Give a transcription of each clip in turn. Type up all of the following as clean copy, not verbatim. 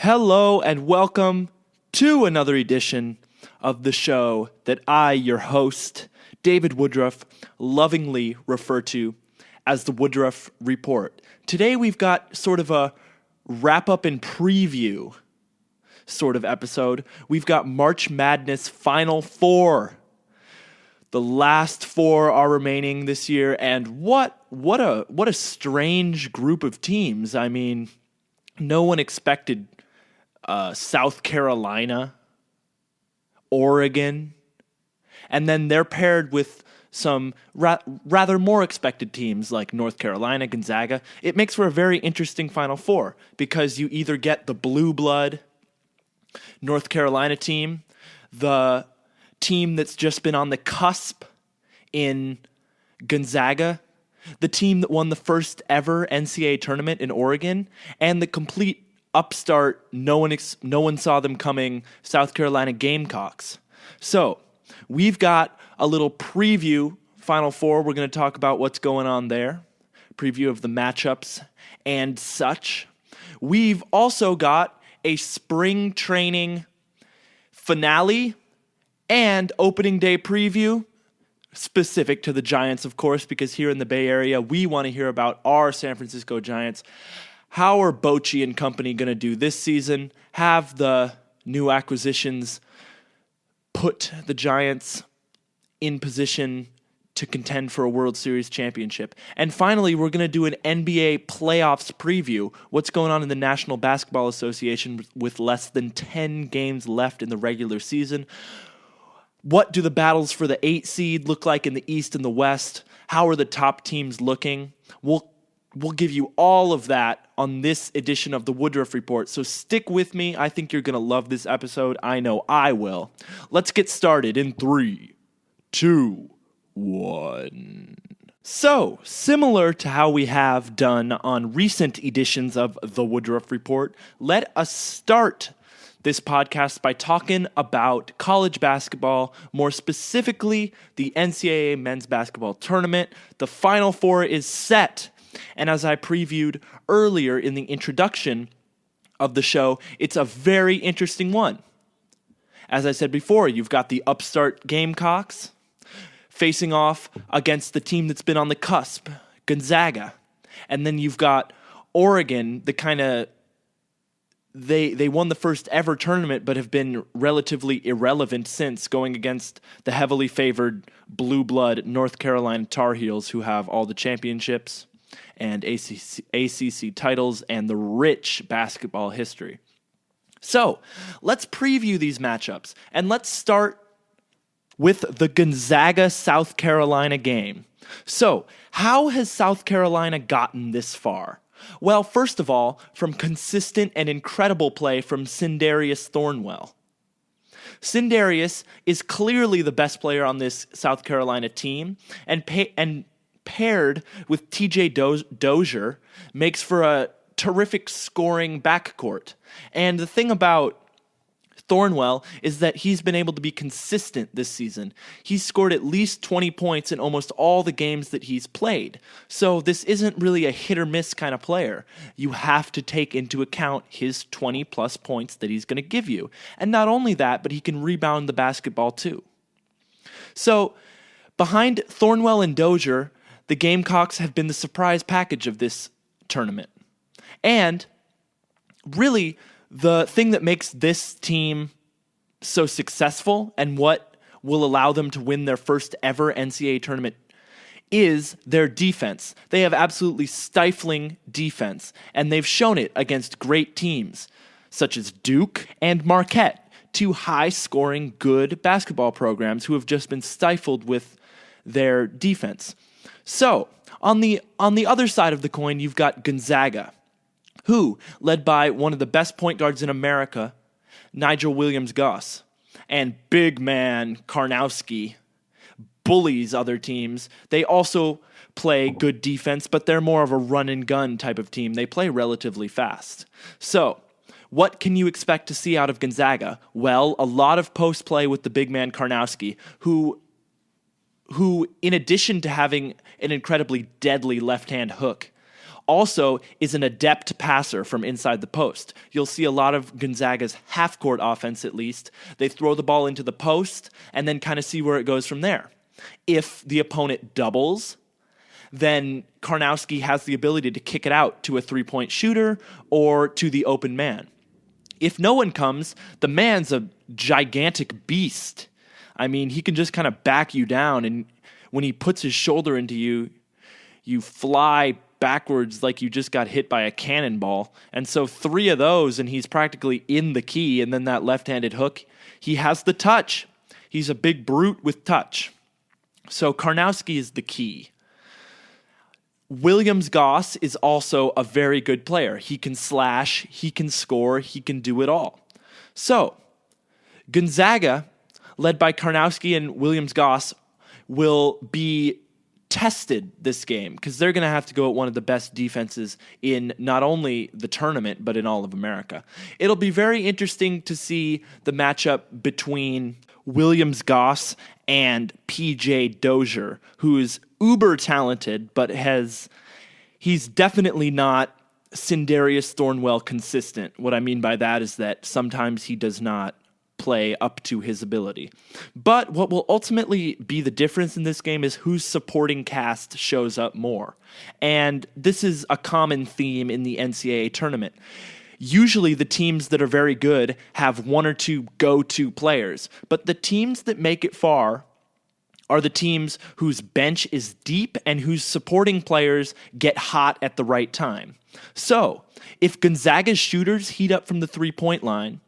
Hello and welcome to another edition of the show that I, your host, David Woodruff, lovingly refer to as the Woodruff Report. Today we've got sort of a wrap-up and preview sort of episode. We've got March Madness Final Four. The last four are remaining this year, and what a strange group of teams. I mean, no one expected South Carolina, Oregon, and then they're paired with some rather more expected teams like North Carolina, Gonzaga. It makes for a very interesting Final Four because you either get the blue blood North Carolina team, the team that's just been on the cusp in Gonzaga, the team that won the first ever NCAA tournament in Oregon, and the complete upstart, no one saw them coming, South Carolina Gamecocks. So we've got a little preview, Final Four. We're going to talk about what's going on there, preview of the matchups and such. We've also got a spring training finale and opening day preview, specific to the Giants, of course, because here in the Bay Area, we want to hear about our San Francisco Giants. How are Bochy and company going to do this season? Have the new acquisitions put the Giants in position to contend for a World Series championship? And finally, we're going to do an NBA playoffs preview. What's going on in the National Basketball Association with less than 10 games left in the regular season? What do the battles for the 8 seed look like in the East and the West? How are the top teams looking? We'll give you all of that on this edition of the Woodruff Report, so stick with me. I think you're going to love this episode. I know I will. Let's get started in 3, 2, 1. So, similar to how we have done on recent editions of the Woodruff Report, let us start this podcast by talking about college basketball, more specifically the NCAA men's basketball tournament. The Final Four is set. And as I previewed earlier in the introduction of the show, it's a very interesting one. As I said before, you've got the upstart Gamecocks facing off against the team that's been on the cusp, Gonzaga. And then you've got Oregon, the kind of they won the first ever tournament but have been relatively irrelevant since, going against the heavily favored blue blood North Carolina Tar Heels, who have all the championships and ACC titles and the rich basketball history. So let's preview these matchups, and let's start with the Gonzaga-South Carolina game. So how has South Carolina gotten this far? Well, first of all, from consistent and incredible play from Sindarius Thornwell. Sindarius is clearly the best player on this South Carolina team, and paired with TJ Dozier makes for a terrific scoring backcourt. And the thing about Thornwell is that he's been able to be consistent this season. He's scored at least 20 points in almost all the games that he's played. So this isn't really a hit or miss kind of player. You have to take into account his 20 plus points that he's going to give you. And not only that, but he can rebound the basketball too. So behind Thornwell and Dozier, the Gamecocks have been the surprise package of this tournament. And really, the thing that makes this team so successful and what will allow them to win their first ever NCAA tournament is their defense. They have absolutely stifling defense, and they've shown it against great teams such as Duke and Marquette, two high-scoring, good basketball programs who have just been stifled with their defense. So, on the other side of the coin, you've got Gonzaga, who, led by one of the best point guards in America, Nigel Williams-Goss, and big man Karnowski, bullies other teams. They also play good defense, but they're more of a run-and-gun type of team. They play relatively fast. So, what can you expect to see out of Gonzaga? Well, a lot of post play with the big man Karnowski, who in addition to having an incredibly deadly left-hand hook, also is an adept passer from inside the post. You'll see a lot of Gonzaga's half-court offense, at least. They throw the ball into the post and then kind of see where it goes from there. If the opponent doubles, then Karnowski has the ability to kick it out to a three-point shooter or to the open man. If no one comes, the man's a gigantic beast. I mean, he can just kind of back you down, and when he puts his shoulder into you, you fly backwards like you just got hit by a cannonball. And so 3 of those, and he's practically in the key, and then that left-handed hook, he has the touch. He's a big brute with touch. So Karnowski is the key. Williams-Goss is also a very good player. He can slash, he can score, he can do it all. So Gonzaga, led by Karnowski and Williams-Goss, will be tested this game because they're going to have to go at one of the best defenses in not only the tournament, but in all of America. It'll be very interesting to see the matchup between Williams-Goss and P.J. Dozier, who is uber talented, but he's definitely not Sindarius Thornwell consistent. What I mean by that is that sometimes he does not play up to his ability. But what will ultimately be the difference in this game is whose supporting cast shows up more. And this is a common theme in the NCAA tournament. Usually the teams that are very good have 1 or 2 go-to players, but the teams that make it far are the teams whose bench is deep and whose supporting players get hot at the right time. So, if Gonzaga's shooters heat up from the three-point line,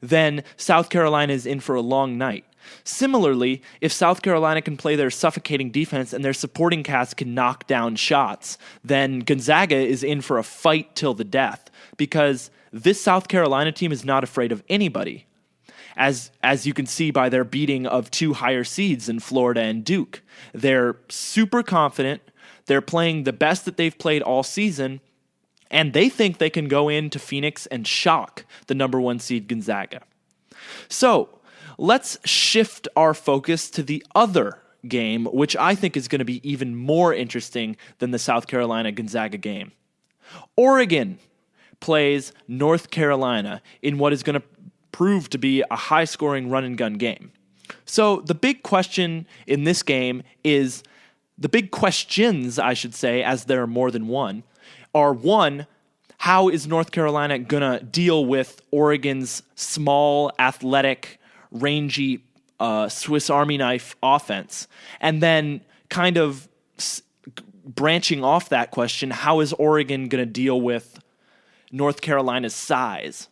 then South Carolina is in for a long night. Similarly, if South Carolina can play their suffocating defense and their supporting cast can knock down shots, then Gonzaga is in for a fight till the death, because this South Carolina team is not afraid of anybody, as you can see by their beating of 2 higher seeds in Florida and Duke. They're super confident, they're playing the best that they've played all season, and they think they can go into Phoenix and shock the number 1 seed Gonzaga. So, let's shift our focus to the other game, which I think is going to be even more interesting than the South Carolina-Gonzaga game. Oregon plays North Carolina in what is going to prove to be a high-scoring run-and-gun game. So, the big question in this game is, the big questions, I should say, as there are more than one, are 1, how is North Carolina going to deal with Oregon's small, athletic, rangy Swiss Army knife offense? And then kind of branching off that question, how is Oregon going to deal with North Carolina's size?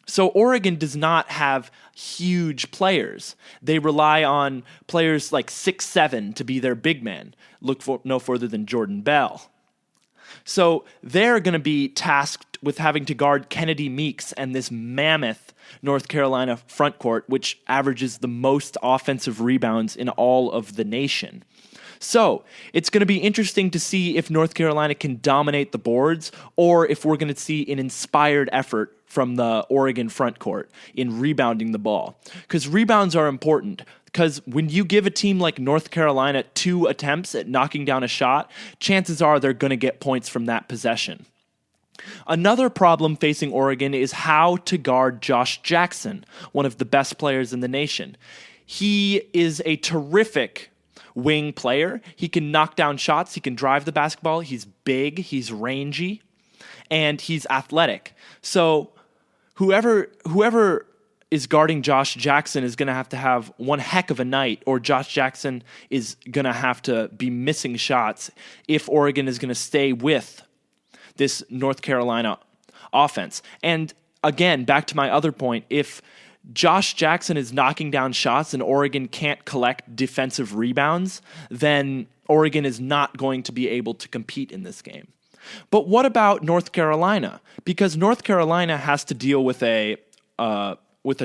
So Oregon does not have huge players. They rely on players like 6'7" to be their big man. Look for no further than Jordan Bell. So they're going to be tasked with having to guard Kennedy Meeks and this mammoth North Carolina front court, which averages the most offensive rebounds in all of the nation. So it's going to be interesting to see if North Carolina can dominate the boards, or if we're going to see an inspired effort from the Oregon front court in rebounding the ball. Because rebounds are important. Because when you give a team like North Carolina 2 attempts at knocking down a shot, chances are they're going to get points from that possession. Another problem facing Oregon is how to guard Josh Jackson, one of the best players in the nation. He is a terrific wing player. He can knock down shots. He can drive the basketball. He's big. He's rangy. And he's athletic. So whoever is guarding Josh Jackson is going to have one heck of a night, or Josh Jackson is going to have to be missing shots if Oregon is going to stay with this North Carolina offense. And again, back to my other point, if Josh Jackson is knocking down shots and Oregon can't collect defensive rebounds, then Oregon is not going to be able to compete in this game. But what about North Carolina? Because North Carolina has to deal with a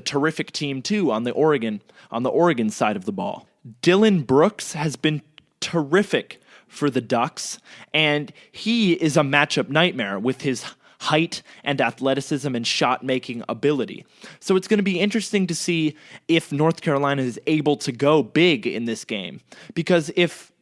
terrific team too on the Oregon side of the ball. Dylan Brooks has been terrific for the Ducks, and he is a matchup nightmare with his height and athleticism and shot-making ability. So it's going to be interesting to see if North Carolina is able to go big in this game. Because if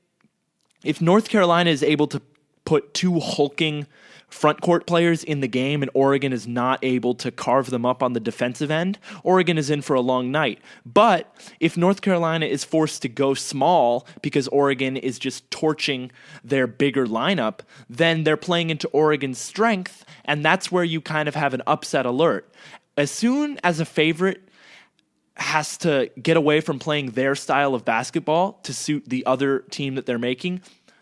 North Carolina is able to put two hulking front court players in the game and Oregon is not able to carve them up on the defensive end, Oregon is in for a long night. But if North Carolina is forced to go small because Oregon is just torching their bigger lineup, then they're playing into Oregon's strength, and that's where you kind of have an upset alert. As soon as a favorite has to get away from playing their style of basketball to suit the other team that they're making,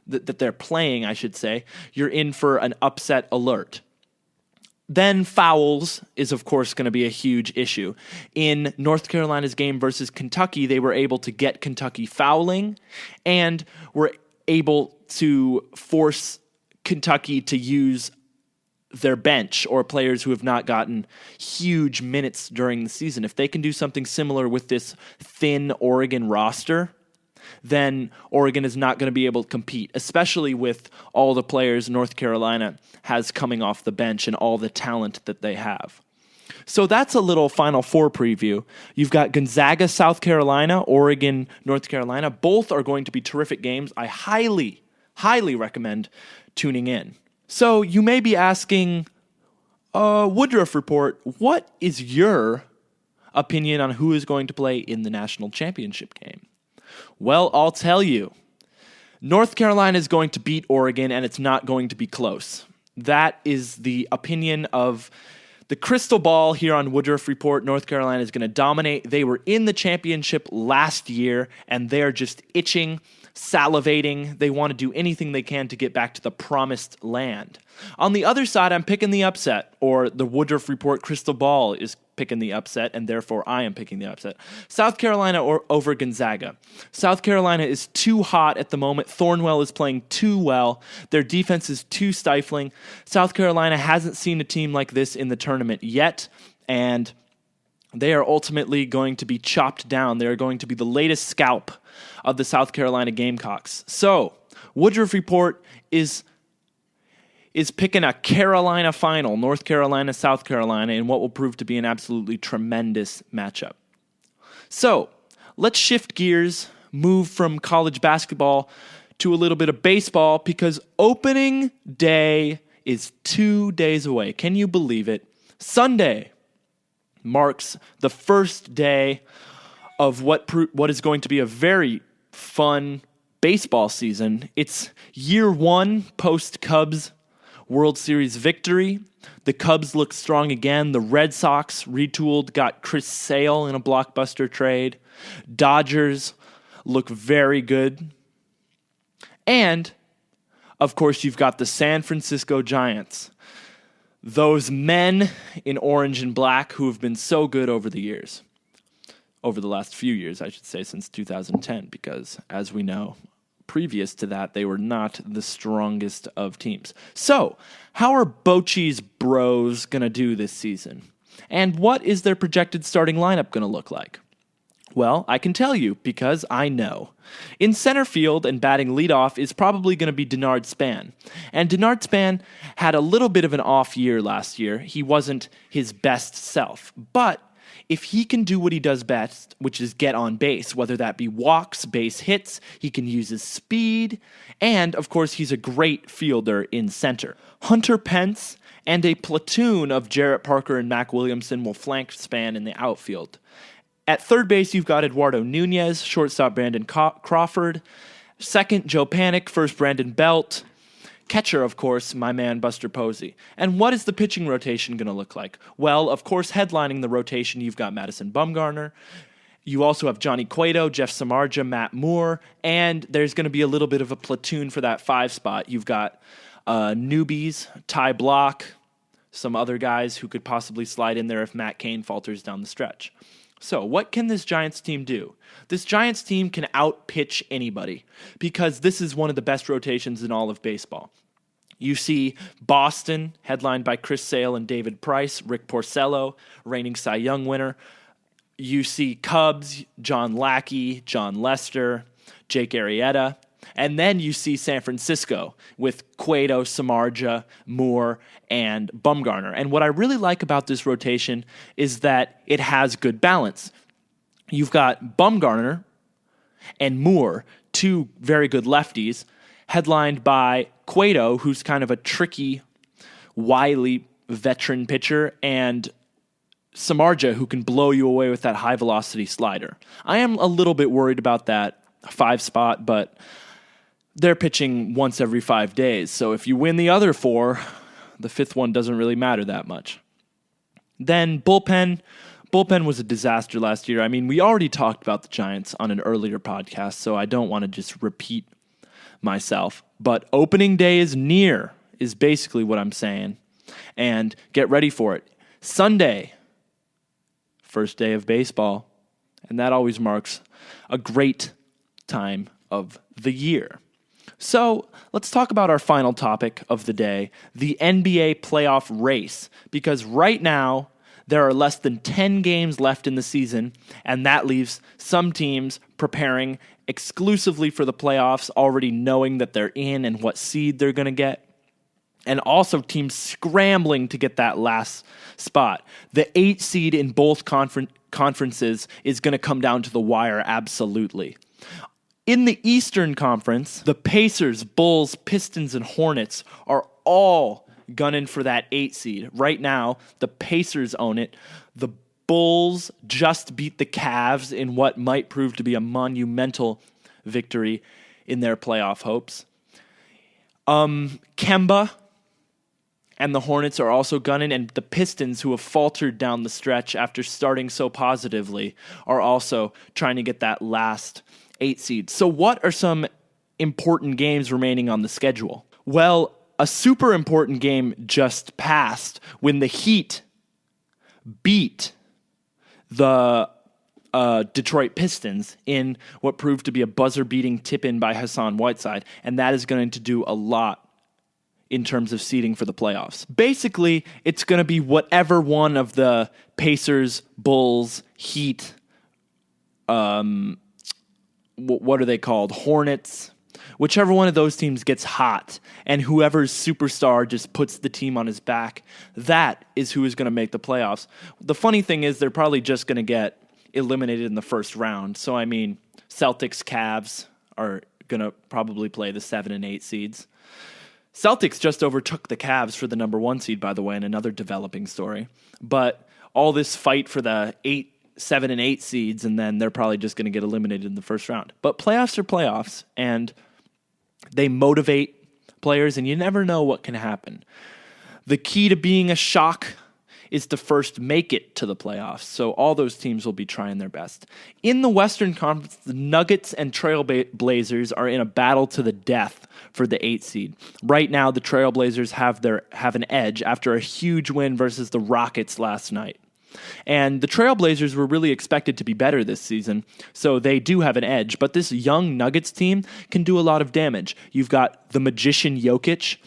that they're playing, I should say, you're in for an upset alert. Then fouls is, of course, going to be a huge issue. In North Carolina's game versus Kentucky, they were able to get Kentucky fouling and were able to force Kentucky to use their bench or players who have not gotten huge minutes during the season. If they can do something similar with this thin Oregon roster, then Oregon is not going to be able to compete, especially with all the players North Carolina has coming off the bench and all the talent that they have. So that's a little Final Four preview. You've got Gonzaga, South Carolina, Oregon, North Carolina. Both are going to be terrific games. I highly, highly recommend tuning in. So you may be asking, Woodruff Report, what is your opinion on who is going to play in the national championship game? Well, I'll tell you. North Carolina is going to beat Oregon, and it's not going to be close. That is the opinion of the crystal ball here on Woodruff Report. North Carolina is going to dominate. They were in the championship last year, and they're just itching, salivating. They want to do anything they can to get back to the promised land. On the other side, I'm picking the upset, or the Woodruff Report crystal ball is picking the upset, and therefore I am picking the upset. South Carolina over Gonzaga. South Carolina is too hot at the moment. Thornwell is playing too well. Their defense is too stifling. South Carolina hasn't seen a team like this in the tournament yet, and they are ultimately going to be chopped down. They are going to be the latest scalp of the South Carolina Gamecocks. So, Woodruff Report is picking a Carolina final, North Carolina, South Carolina, in what will prove to be an absolutely tremendous matchup. So, let's shift gears, move from college basketball to a little bit of baseball, because opening day is 2 days away. Can you believe it? Sunday marks the first day of what is going to be a very fun baseball season. It's year one post-Cubs World Series victory. The Cubs look strong again. The Red Sox retooled, got Chris Sale in a blockbuster trade. Dodgers look very good. And, of course, you've got the San Francisco Giants. Those men in orange and black who have been so good over the years. Over the last few years, I should say, since 2010, because, as we know, previous to that, they were not the strongest of teams. So, how are Bochy's Bros going to do this season? And what is their projected starting lineup going to look like? Well, I can tell you, because I know. In center field and batting leadoff is probably going to be Denard Span. And Denard Span had a little bit of an off year last year. He wasn't his best self. But if he can do what he does best, which is get on base, whether that be walks, base hits, he can use his speed, and, of course, he's a great fielder in center. Hunter Pence and a platoon of Jarrett Parker and Mac Williamson will flank Span in the outfield. At third base, you've got Eduardo Nunez, shortstop Brandon Crawford, second, Joe Panik, first, Brandon Belt, catcher, of course, my man Buster Posey. And what is the pitching rotation going to look like? Well, of course, headlining the rotation, you've got Madison Bumgarner. You also have Johnny Cueto, Jeff Samardzija, Matt Moore, and there's going to be a little bit of a platoon for that 5 spot. You've got newbies, Ty Block, some other guys who could possibly slide in there if Matt Cain falters down the stretch. So, what can this Giants team do? This Giants team can outpitch anybody, because this is one of the best rotations in all of baseball. You see Boston, headlined by Chris Sale and David Price, Rick Porcello, reigning Cy Young winner. You see Cubs, John Lackey, John Lester, Jake Arrieta. And then you see San Francisco with Cueto, Samardzija, Moore, and Bumgarner. And what I really like about this rotation is that it has good balance. You've got Bumgarner and Moore, two very good lefties, headlined by Cueto, who's kind of a tricky, wily veteran pitcher, and Samardzija, who can blow you away with that high-velocity slider. I am a little bit worried about that 5 spot, but they're pitching once every 5 days. So if you win the other 4, the 5th one doesn't really matter that much. Then bullpen. Bullpen was a disaster last year. I mean, we already talked about the Giants on an earlier podcast, so I don't want to just repeat myself. But opening day is near, is basically what I'm saying. And get ready for it. Sunday, first day of baseball, and that always marks a great time of the year. So let's talk about our final topic of the day, the NBA playoff race, because right now there are less than 10 games left in the season, and that leaves some teams preparing exclusively for the playoffs, already knowing that they're in and what seed they're going to get. And also teams scrambling to get that last spot. The 8 seed in both conferences is going to come down to the wire, absolutely. In the Eastern Conference, the Pacers, Bulls, Pistons, and Hornets are all gunning for that 8 seed. Right now, the Pacers own it. The Bulls just beat the Cavs in what might prove to be a monumental victory in their playoff hopes. Kemba and the Hornets are also gunning, and the Pistons, who have faltered down the stretch after starting so positively, are also trying to get that last 8 seed. So what are some important games remaining on the schedule? Well, a super important game just passed when the Heat beat the Detroit Pistons in what proved to be a buzzer-beating tip-in by Hassan Whiteside, and that is going to do a lot in terms of seeding for the playoffs. Basically, it's going to be whatever one of the Pacers, Bulls, Heat, what are they called? Hornets. Whichever one of those teams gets hot and whoever's superstar just puts the team on his back, that is who is going to make the playoffs. The funny thing is they're probably just going to get eliminated in the first round. So, I mean, Celtics, Cavs are going to probably play the 7 and 8 seeds. Celtics just overtook the Cavs for the number 1 seed, by the way, in another developing story. But all this fight for the 7 and 8 seeds, and then they're probably just going to get eliminated in the first round. But playoffs are playoffs, and they motivate players, and you never know what can happen. The key to being a shock is to first make it to the playoffs, so all those teams will be trying their best. In the Western Conference, the Nuggets and Trailblazers are in a battle to the death for the 8 seed. Right now, the Trailblazers have an edge after a huge win versus the Rockets last night. And the Trailblazers were really expected to be better this season, so they do have an edge. But this young Nuggets team can do a lot of damage. You've got the magician Jokic.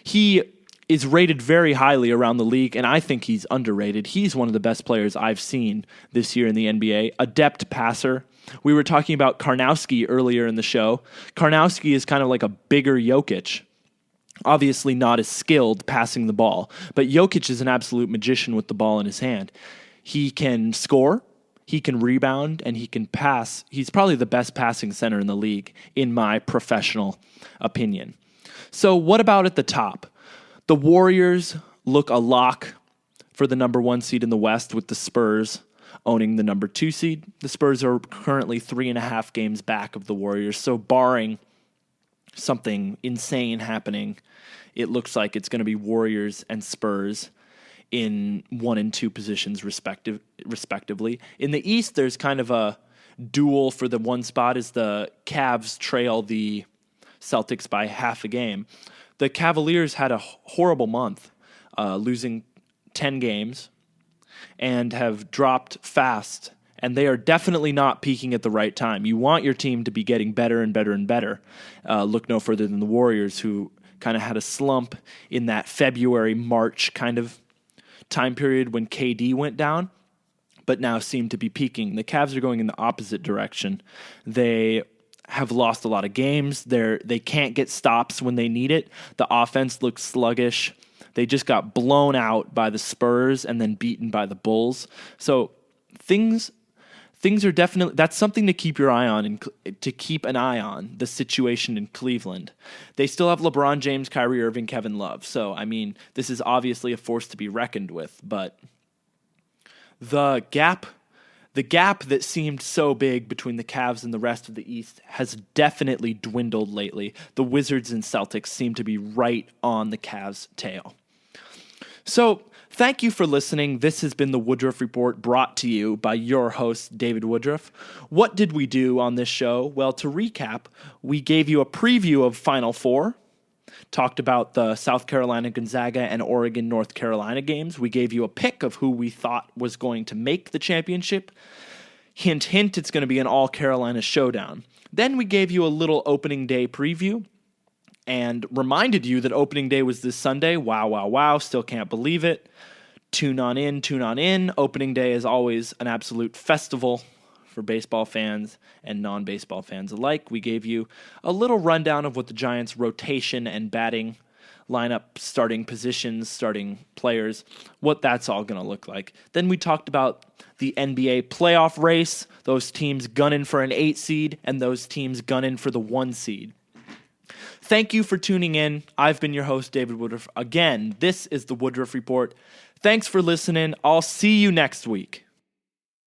He is rated very highly around the league, and I think he's underrated. He's one of the best players I've seen this year in the NBA. Adept passer. We were talking about Karnowski earlier in the show. Karnowski is kind of like a bigger Jokic. Obviously not as skilled passing the ball, but Jokic is an absolute magician with the ball in his hand. He can score, he can rebound, and he can pass. He's probably the best passing center in the league, in my professional opinion. So what about at the top? The Warriors look a lock for the number 1 seed in the West, with the Spurs owning the number 2 seed. The Spurs are currently 3.5 games back of the Warriors, so barring something insane happening, it looks like it's going to be Warriors and Spurs in 1 and 2 positions respectively. In the East, there's kind of a duel for the 1 spot as the Cavs trail the Celtics by half a game. The Cavaliers had a horrible month, losing 10 games, and have dropped fast. And they are definitely not peaking at the right time. You want your team to be getting better and better and better. Look no further than the Warriors, who kind of had a slump in that February, March kind of time period when KD went down, but now seem to be peaking. The Cavs are going in the opposite direction. They have lost a lot of games. They can't get stops when they need it. The offense looks sluggish. They just got blown out by the Spurs and then beaten by the Bulls. So things things are definitely, that's something to keep your eye on and to keep an eye on, the situation in Cleveland. They still have LeBron James, Kyrie Irving, Kevin Love. So, I mean, this is obviously a force to be reckoned with, but the gap that seemed so big between the Cavs and the rest of the East has definitely dwindled lately. The Wizards and Celtics seem to be right on the Cavs' tail. So, thank you for listening. This has been the Woodruff Report, brought to you by your host, David Woodruff. What did we do on this show? Well, to recap, we gave you a preview of Final Four, talked about the South Carolina, Gonzaga, and Oregon, North Carolina games. We gave you a pick of who we thought was going to make the championship. Hint, hint, it's going to be an all-Carolina showdown. Then we gave you a little opening day preview and reminded you that opening day was this Sunday. Wow, wow, wow. Still can't believe it. Tune on in, tune on in. Opening day is always an absolute festival for baseball fans and non-baseball fans alike. We gave you a little rundown of what the Giants' rotation and batting lineup, starting positions, starting players, what that's all going to look like. Then we talked about the NBA playoff race, those teams gunning for an 8 seed and those teams gunning for the 1 seed. Thank you for tuning in. I've been your host, David Woodruff. Again, this is the Woodruff Report. Thanks for listening. I'll see you next week.